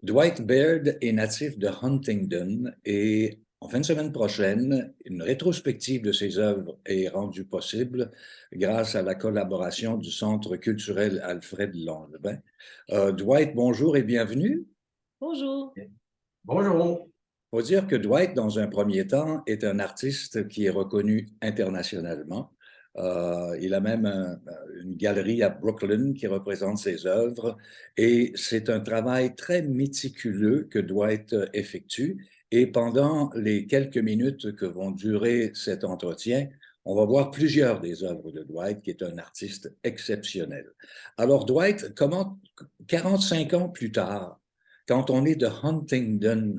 Dwight Baird est natif de Huntingdon et en fin de semaine prochaine, une rétrospective de ses œuvres est rendue possible grâce à la collaboration du Centre culturel Alfred Langevin. Dwight, bonjour et bienvenue. Bonjour. Bonjour. Il faut dire que Dwight, dans un premier temps, est un artiste qui est reconnu internationalement. Il a même une galerie à Brooklyn qui représente ses œuvres et c'est un travail très méticuleux que Dwight effectue. Et pendant les quelques minutes que vont durer cet entretien, on va voir plusieurs des œuvres de Dwight, qui est un artiste exceptionnel. Alors, Dwight, comment, 45 ans plus tard, quand on est de Huntingdon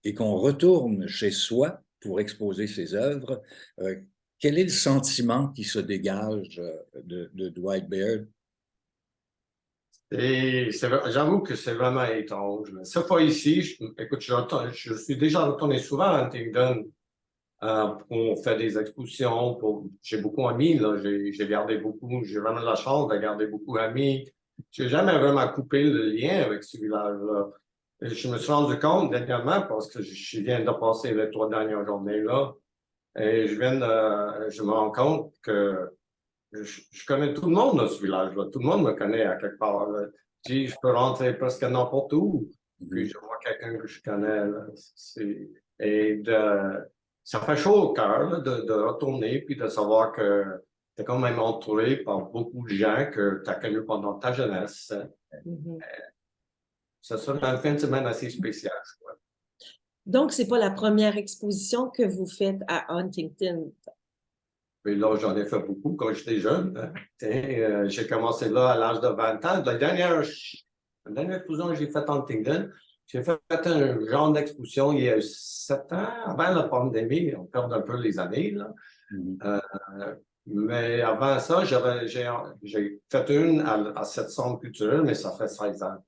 et qu'on retourne chez soi pour exposer ses œuvres, quel est le sentiment qui se dégage de Dwight Baird? J'avoue que c'est vraiment étrange. Mais cette fois ici, écoute, je suis déjà retourné souvent à Huntingdon pour faire des expositions. J'ai beaucoup d'amis, là. J'ai gardé beaucoup, j'ai vraiment la chance de garder beaucoup d'amis. J'ai jamais vraiment coupé le lien avec ce village-là. Et je me suis rendu compte dernièrement, parce que je viens de passer les 3 dernières journées là, et je me rends compte que je connais tout le monde dans ce village-là. Tout le monde me connaît à quelque part. Là. Je peux rentrer presque n'importe où. Puis je vois quelqu'un que je connais. Là. Ça fait chaud au cœur là, de retourner puis de savoir que tu es quand même entouré par beaucoup de gens que tu as connus pendant ta jeunesse. Ça sera une fin de semaine assez spéciale, je crois. Donc, c'est pas la première exposition que vous faites à Huntington. Puis là, j'en ai fait beaucoup quand j'étais jeune. Hein. J'ai commencé là à l'âge de 20 ans. La dernière exposition que j'ai faite en Huntingdon, j'ai fait un genre d'exposition il y a 7 ans, avant la pandémie. On perd un peu les années, là. Mais avant ça, j'ai fait une à cette centre culturel, mais ça fait 16 ans.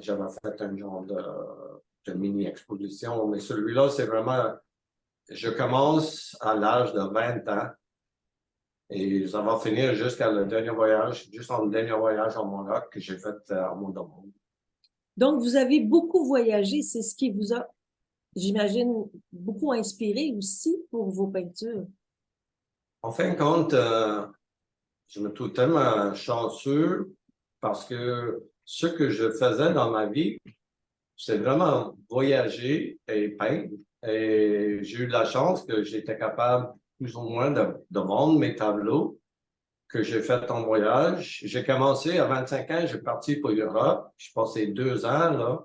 J'avais fait un genre de mini-exposition, mais celui-là, c'est vraiment... Je commence à l'âge de 20 ans et ça va finir jusqu'à le dernier voyage, juste en dernier voyage en Maroc que j'ai fait à Montauban. Donc, vous avez beaucoup voyagé. C'est ce qui vous a, j'imagine, beaucoup inspiré aussi pour vos peintures. En fin de compte, je me trouve tellement chanceux parce que ce que je faisais dans ma vie, c'est vraiment voyager et peindre. Et j'ai eu de la chance que j'étais capable plus ou moins de vendre mes tableaux que j'ai fait en voyage. J'ai commencé à 25 ans, j'ai parti pour l'Europe. J'ai passé 2 ans là.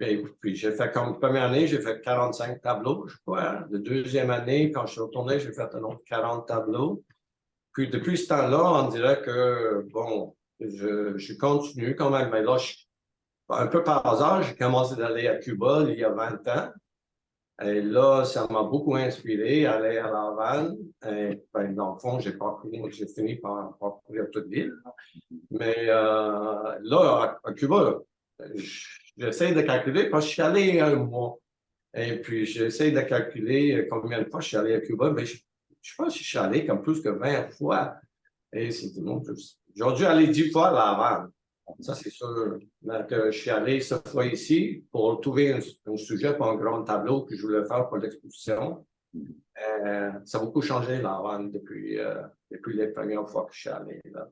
Et puis j'ai fait comme première année, j'ai fait 45 tableaux, je crois. La deuxième année, quand je suis retourné, j'ai fait un autre 40 tableaux. Puis depuis ce temps-là, on dirait que, bon, je continue quand même. Mais là, un peu par hasard, j'ai commencé d'aller à Cuba il y a 20 ans. Et là, ça m'a beaucoup inspiré, aller à La Havane. Et, ben, dans le fond, j'ai fini par parcourir toute l'île. Mais là, à Cuba, j'essaie de calculer parce que je suis allé un mois. Et puis, j'essaie de calculer combien de fois je suis allé à Cuba. Mais je pense que je suis allé comme plus que 20 fois. Et c'est tout le monde. J'aurais dû aller 10 fois à La Havane. Ça, c'est sûr. Donc, je suis allé cette fois ici pour trouver un sujet pour un grand tableau que je voulais faire pour l'exposition. Ça a beaucoup changé, La Havane, depuis les premières fois que je suis allé là.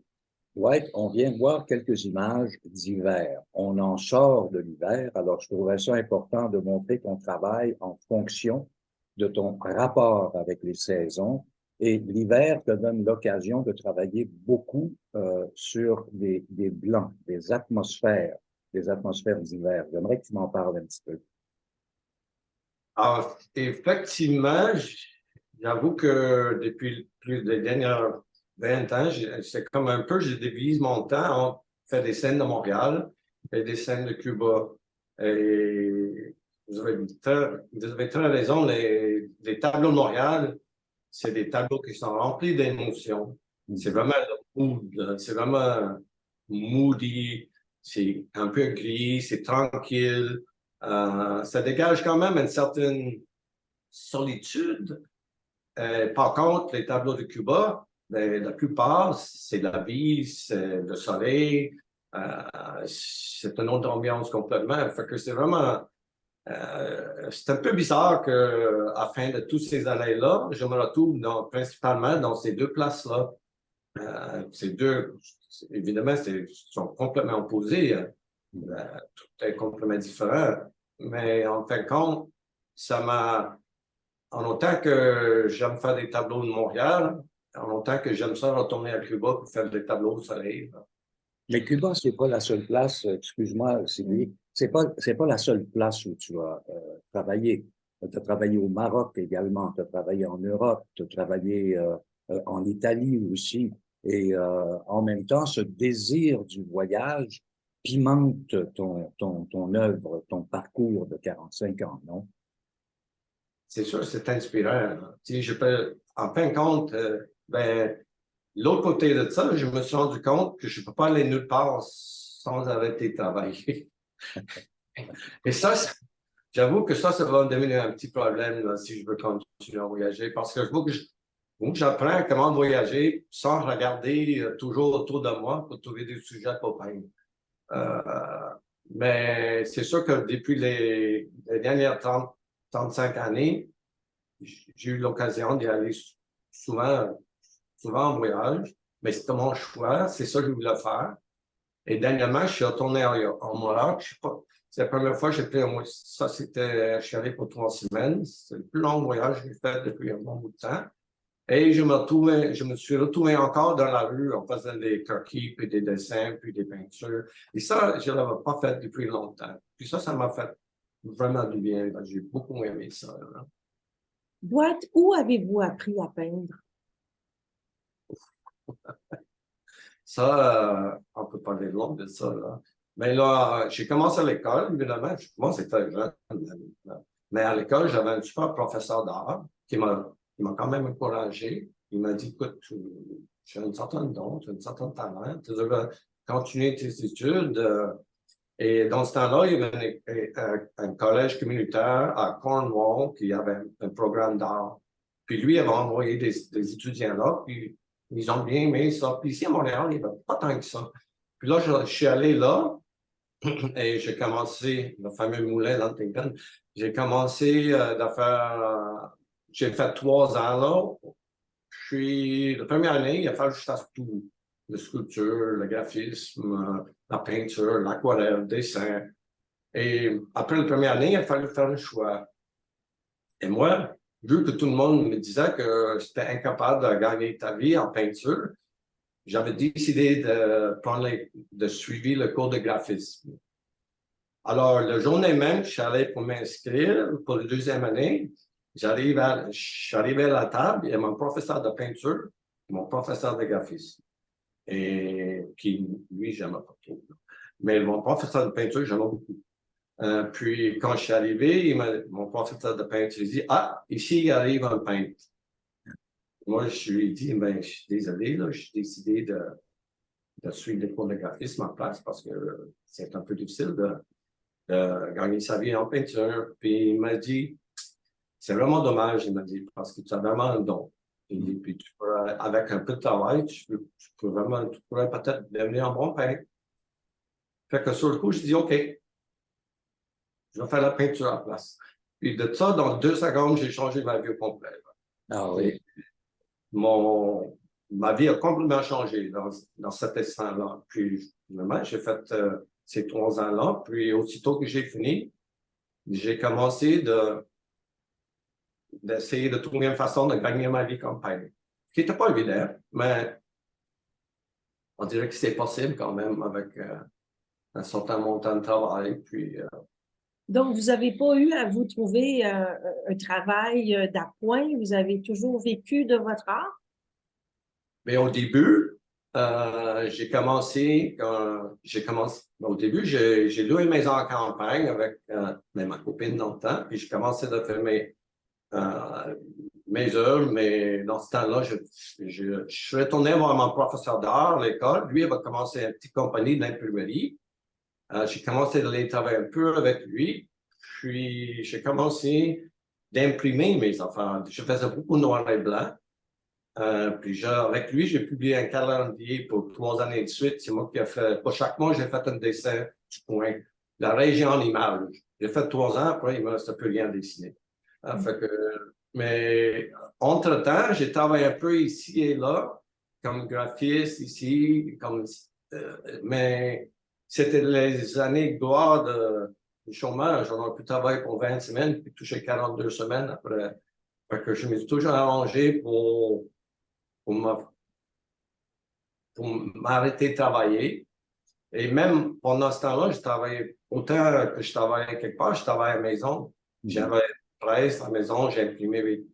Dwight, on vient de voir quelques images d'hiver. On en sort de l'hiver, alors je trouverais ça important de montrer qu'on travaille en fonction de ton rapport avec les saisons. Et l'hiver te donne l'occasion de travailler beaucoup sur des blancs, des atmosphères d'hiver. J'aimerais que tu m'en parles un petit peu. Alors, effectivement, j'avoue que depuis les dernières 20 ans, c'est comme un peu, je divise mon temps. On fait des scènes de Montréal et des scènes de Cuba. Et vous avez très raison, les tableaux de Montréal, c'est des tableaux qui sont remplis d'émotions. C'est vraiment le mood, c'est vraiment moody, c'est un peu gris, c'est tranquille. Ça dégage quand même une certaine solitude. Par contre, les tableaux de Cuba, ben, la plupart, c'est la vie, c'est le soleil, c'est une autre ambiance complètement. Fait que c'est vraiment... c'est un peu bizarre qu'à la fin de toutes ces années-là, je me retrouve principalement dans ces deux places-là. Ces deux, évidemment, sont complètement opposés. Tout est complètement différent. Mais en fin de compte, ça m'a... En autant que j'aime faire des tableaux de Montréal, en autant que j'aime ça retourner à Cuba pour faire des tableaux au soleil. Mais Cuba, c'est pas la seule place, excuse-moi, Sylvie, c'est pas la seule place où tu as travaillé. Tu as travaillé au Maroc également, tu as travaillé en Europe, tu as travaillé en Italie aussi. Et en même temps, ce désir du voyage pimente ton œuvre, ton parcours de 45 ans, non? C'est sûr, c'est inspirant. Tu sais, en fin de compte, ben, l'autre côté de ça, je me suis rendu compte que je ne peux pas aller nulle part sans arrêter de travailler. Et ça, j'avoue que ça va devenir un petit problème là, si je veux continuer à voyager, parce que faut que j'apprends comment voyager sans regarder toujours autour de moi pour trouver des sujets pour peindre. Mais c'est sûr que depuis les dernières 35 années, j'ai eu l'occasion d'y aller souvent en voyage, mais c'était mon choix, c'est ça que je voulais faire. Et dernièrement, je suis retourné en Maroc. Je sais pas, c'est la première fois que j'ai fait ça, je suis allé pour 3 semaines. C'est le plus long voyage que j'ai fait depuis un bon bout de temps. Et je me suis retrouvé encore dans la rue en faisant des croquis, puis des dessins, puis des peintures. Et ça, je ne l'avais pas fait depuis longtemps. Puis ça m'a fait vraiment du bien. J'ai beaucoup aimé ça. Là. Boîte, où avez-vous appris à peindre? Ça, on peut parler long de ça. Là. Mais là, j'ai commencé à l'école, évidemment. Je commençais très jeune. Mais à l'école, j'avais un super professeur d'art qui m'a quand même encouragé. Il m'a dit, écoute, tu as une certaine don, tu as un certain talent, tu devrais continuer tes études. Et dans ce temps-là, il y avait un collège communautaire à Cornwall qui avait un programme d'art. Puis lui avait envoyé des étudiants là, puis ils ont bien aimé ça. Puis ici à Montréal, il n'y avait pas tant que ça. Puis là, je suis allé là et j'ai commencé, le fameux moulin d'Huntington, j'ai commencé j'ai fait 3 ans là. Puis la première année, il a fallu que je fasse tout. La sculpture, le graphisme, la peinture, l'aquarelle, le dessin. Et après la première année, il a fallu faire un choix. Et moi, vu que tout le monde me disait que j'étais incapable de gagner ta vie en peinture, j'avais décidé de suivre le cours de graphisme. Alors, le journée même, je suis allé pour m'inscrire pour la 2e année. Je suis arrivé à la table, il y a mon professeur de peinture et mon professeur de graphisme. Et qui, lui, j'aimais pas trop. Mais mon professeur de peinture, j'aimais beaucoup. Puis, quand je suis arrivé, mon professeur de peinture dit « Ah, ici, il arrive un peintre. » Moi, je lui ai dit « Ben, je suis désolé, là, j'ai décidé de suivre les cours de graphisme en place parce que c'est un peu difficile de gagner sa vie en peinture. » Puis, il m'a dit « C'est vraiment dommage, il m'a dit, parce que tu as vraiment un don. » Et puis, avec un peu de travail, tu pourrais peut-être devenir un bon peintre. Fait que sur le coup, je dis « OK. Je vais faire la peinture à la place. » Puis de ça, dans 2 secondes, j'ai changé ma vie au complet. Ah oui. Ma vie a complètement changé dans cet instant-là. Puis, finalement, j'ai fait ces 3 ans-là. Puis, aussitôt que j'ai fini, j'ai commencé d'essayer de trouver une façon de gagner ma vie comme peintre. Ce qui n'était pas évident, mais on dirait que c'est possible quand même avec un certain montant de travail. Puis, Donc, vous n'avez pas eu à vous trouver un travail d'appoint? Vous avez toujours vécu de votre art? Mais au début, au début, j'ai loué une maison en campagne avec ma copine dans le temps, puis j'ai commencé à faire mes œuvres, mais dans ce temps-là, je suis retourné voir mon professeur d'art à l'école. Lui, il va commencer une petite compagnie d'imprimerie. J'ai commencé à aller travailler un peu avec lui, puis j'ai commencé d'imprimer mes affaires. Je faisais beaucoup noir et blanc. Puis avec lui, j'ai publié un calendrier pour 3 années de suite. C'est moi qui ai fait, pour chaque mois, j'ai fait un dessin du coin, la région en image. J'ai fait 3 ans, après, il ne me restait plus rien à dessiner. Fait que, mais entre-temps, j'ai travaillé un peu ici et là, comme graphiste ici, mais c'était les années de gloire du chômage. On a pu travailler pour 20 semaines, puis toucher 42 semaines après. Fait que je me suis toujours arrangé pour m'arrêter de travailler. Et même pendant ce temps-là, je travaillais autant que je travaillais quelque part, je travaillais à la maison. J'avais presse à la maison, j'ai imprimé.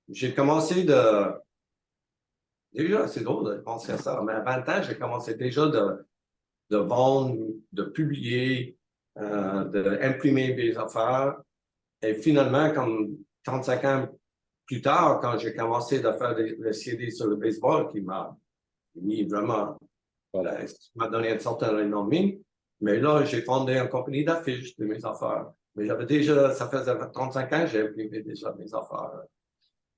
J'ai commencé de. Déjà, c'est drôle de penser à ça, mais à 20 ans, j'ai commencé déjà de vendre, de publier, d'imprimer des affaires. Et finalement, comme 35 ans plus tard, quand j'ai commencé à faire le CD sur le baseball, qui m'a mis vraiment, voilà, qui m'a donné une certaine renommée. Mais là, j'ai fondé une compagnie d'affiches de mes affaires. Mais j'avais déjà, ça faisait 35 ans que j'ai imprimé déjà mes affaires.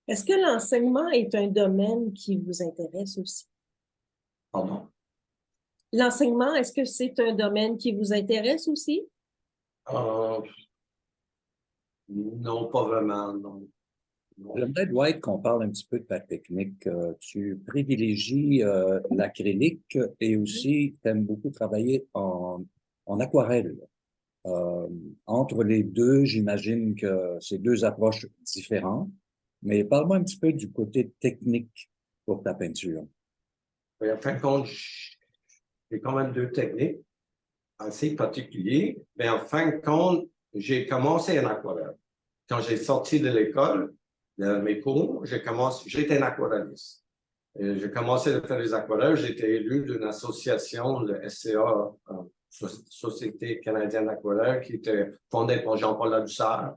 Est-ce que l'enseignement est un domaine qui vous intéresse aussi? Pardon? L'enseignement, est-ce que c'est un domaine qui vous intéresse aussi? Non, pas vraiment, non. J'aimerais, Dwight, qu'on parle un petit peu de ta technique. Tu privilégies l'acrylique et aussi tu aimes beaucoup travailler en aquarelle. Entre les deux, j'imagine que c'est deux approches différentes, mais parle-moi un petit peu du côté technique pour ta peinture. En fin de compte, j'ai quand même 2 techniques assez particulières, mais en fin de compte, j'ai commencé en aquarelle. Quand j'ai sorti de l'école, de mes cours, j'étais un aquarelliste. J'ai commencé à faire des aquarelles. J'ai été élu d'une association, le SCA, Société canadienne d'aquarelle, qui était fondée par Jean-Paul Ladouceur,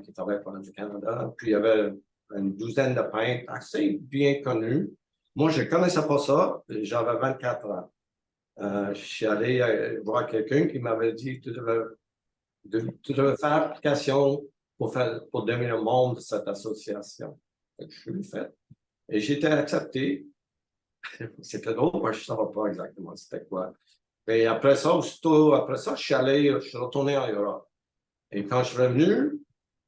qui travaille pour du Canada. Puis il y avait une douzaine de peintres assez bien connus. Moi, je ne connaissais pas ça. J'avais 24 ans. Je suis allé voir quelqu'un qui m'avait dit tu devais faire application pour devenir membre de cette association. Je l'ai fait. Et j'ai été accepté. C'était drôle, moi, je ne savais pas exactement c'était quoi. Et après ça, aussitôt après ça, je suis retourné en Europe. Et quand je suis revenu,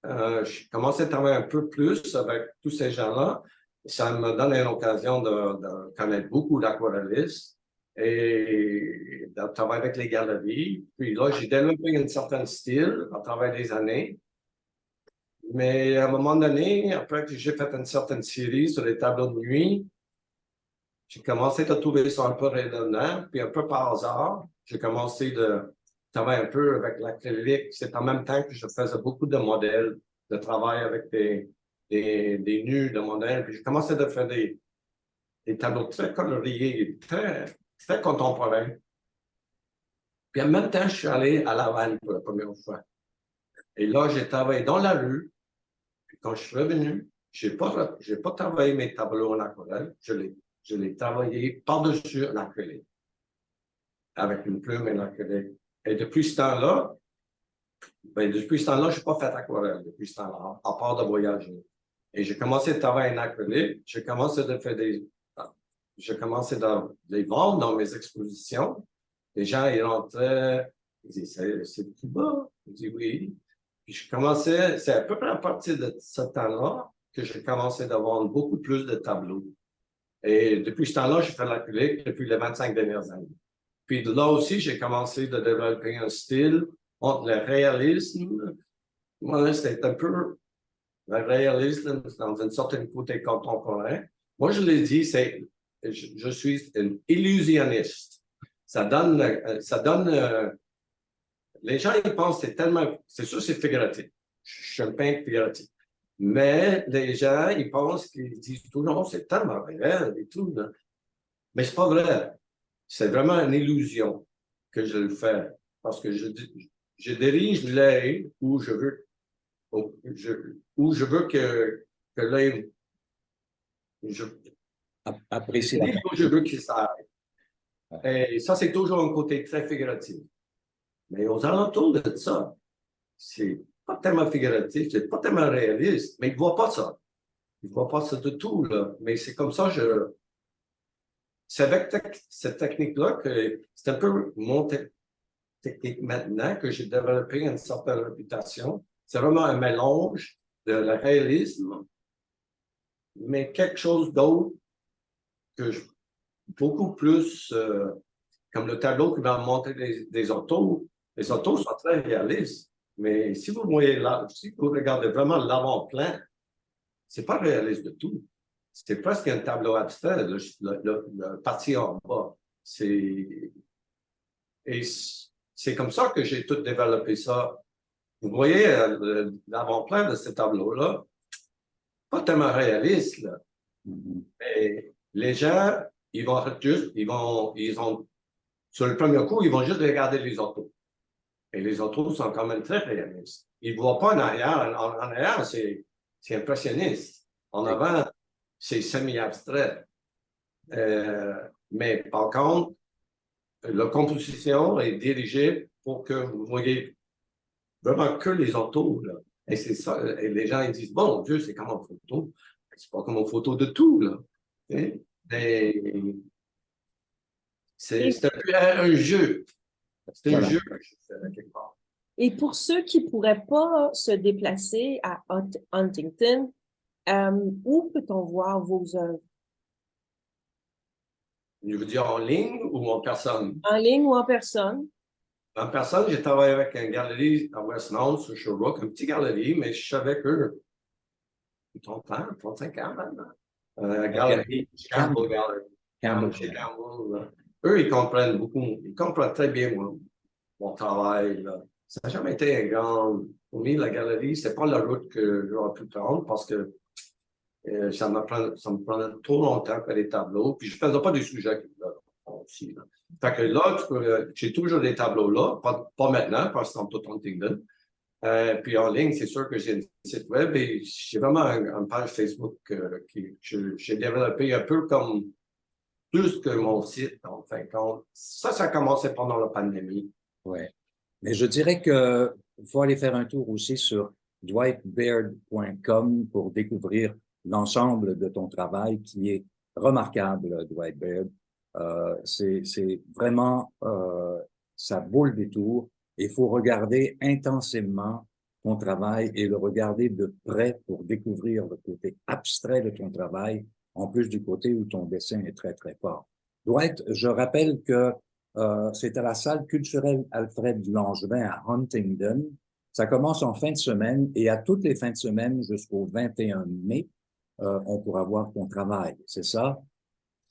je commençais à travailler un peu plus avec tous ces gens-là. Ça me donne l'occasion de connaître beaucoup d'aquarellistes et de travailler avec les galeries. Puis là, j'ai développé un certain style à travers des années. Mais à un moment donné, après que j'ai fait une certaine série sur les tableaux de nuit, j'ai commencé à trouver ça un peu redondant. Puis un peu par hasard, j'ai commencé de travailler un peu avec l'acrylique. C'est en même temps que je faisais beaucoup de modèles, de travail avec des nus de modèles. Puis j'ai commencé à faire des tableaux très coloriés, très contemporains. Puis en même temps, je suis allé à Laval pour la première fois. Et là, j'ai travaillé dans la rue. Puis quand je suis revenu, je n'ai pas travaillé mes tableaux en aquarelle. Je l'ai travaillé par-dessus en acrylique, avec une plume et l'acrylique. Et depuis ce temps-là, je n'ai pas fait aquarelle depuis ce temps-là, à part de voyager. Et j'ai commencé à travailler en acrylique. J'ai commencé à les vendre dans mes expositions. Les gens, ils rentraient, ils disaient, c'est plus bas. Je dis oui. Puis c'est à peu près à partir de ce temps-là que j'ai commencé à vendre beaucoup plus de tableaux. Et depuis ce temps-là, je fais l'acrylique depuis les 25 dernières années. Puis là aussi, j'ai commencé à développer un style entre le réalisme. Moi, c'était un peu le réalisme dans une certaine côté contemporain. Moi, je l'ai dit, je suis un illusionniste. Les gens, ils pensent que c'est sûr, c'est figuratif. Je suis un peintre figuratif. Mais les gens, ils pensent qu'ils disent toujours, c'est tellement réel et tout. Là. Mais c'est pas vrai. C'est vraiment une illusion que je le fais. Parce que je dirige l'œil où je veux que l'œil. Apprécie Où je veux qu'il s'arrête. Et ça, c'est toujours un côté très figuratif. Mais aux alentours de ça, c'est pas tellement figuratif, c'est pas tellement réaliste, mais ils ne voient pas ça. ne vois pas ça de tout, là. Mais c'est comme ça, c'est avec cette technique-là que c'est un peu mon technique maintenant que j'ai développé une certaine réputation. C'est vraiment un mélange de le réalisme, mais quelque chose d'autre que beaucoup plus, comme le tableau qui va montrer des autos. Les autos sont très réalistes, mais si vous voyez là, si vous regardez vraiment l'avant-plan, c'est pas réaliste de tout. C'est presque un tableau abstrait, le parti en bas. Et c'est comme ça que j'ai tout développé ça. Vous voyez l'avant-plan de ce tableau-là, pas tellement réaliste, là. Mais les gens, ils ont, sur le premier coup, ils vont juste regarder les autos. Et les autos sont quand même très réalistes. Ils ne voient pas en arrière. En arrière, c'est impressionniste. En avant, c'est semi-abstrait. Mais par contre, la composition est dirigée pour que vous voyez vraiment que les autos, là. Et c'est ça. Et les gens, ils disent, bon, Dieu, c'est comme en photo. C'est pas comme en photo de tout, là. Mais c'est un jeu. C'est un jeu que je fais quelque part. Et pour ceux qui ne pourraient pas se déplacer à Huntington, où peut-on voir vos œuvres? Je veux dire en ligne ou en personne? En ligne ou en personne? En personne, j'ai travaillé avec une galerie à Westmount, sur Sherbrooke, une petite galerie, mais je savais que 30 ans, 35 ans maintenant. Galerie, Campbell Gallery. Chez Campbell, eux, ils comprennent beaucoup, ils comprennent très bien mon travail, là. Ça n'a jamais été un grand. Pour moi, la galerie, c'est pas la route que j'aurais pu prendre parce que ça me prenait trop longtemps à faire des tableaux. Puis je ne faisais pas des sujets aussi. Là. Fait que là, j'ai toujours des tableaux là, pas maintenant, parce que c'est en tout Huntington. Puis en ligne, c'est sûr que j'ai un site web et j'ai vraiment une page Facebook que j'ai développé un peu comme plus que mon site, en fin de compte. Ça a commencé pendant la pandémie. Oui. Mais je dirais que faut aller faire un tour aussi sur dwightbaird.com pour découvrir l'ensemble de ton travail qui est remarquable, Dwight Baird. C'est vraiment, ça vaut le détour. Il faut regarder intensément ton travail et le regarder de près pour découvrir le côté abstrait de ton travail, en plus du côté où ton dessin est très, très fort. Dwight, je rappelle que c'est à la salle culturelle Alfred Langevin à Huntingdon. Ça commence en fin de semaine et à toutes les fins de semaine jusqu'au 21 mai, on pourra voir ton travail. C'est ça?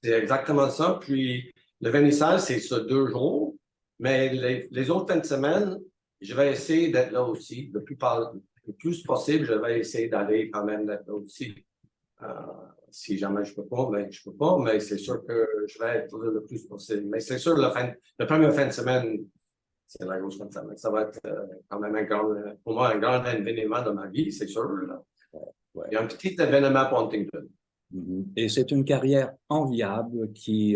C'est exactement ça. Puis le vernissage, c'est sur 2 jours. Mais les autres fins de semaine, je vais essayer d'être là aussi. Le plus possible, je vais essayer d'aller quand même d'être là aussi. Si jamais je peux pas, ben je peux pas, mais c'est sûr que je vais être là le plus possible. Mais c'est sûr, le premier fin de semaine, c'est la grosse fin de semaine. Ça va être quand même pour moi, un grand événement de ma vie, c'est sûr. Là. Ouais. Il y a un petit événement pour Huntington. Et c'est une carrière enviable qui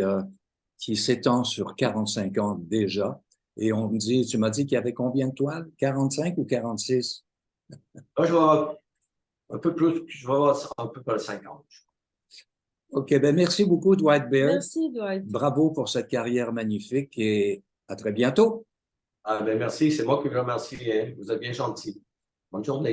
s'étend sur 45 ans déjà. Et on me dit, tu m'as dit qu'il y avait combien de toiles? 45 ou 46? Là, je vais avoir un peu plus, je vais avoir un peu plus de 50. OK, ben merci beaucoup, Dwight Baird. Merci, Dwight. Bravo pour cette carrière magnifique et à très bientôt. Ben merci, c'est moi qui vous remercie. Hein. Vous êtes bien gentil. Bonne journée.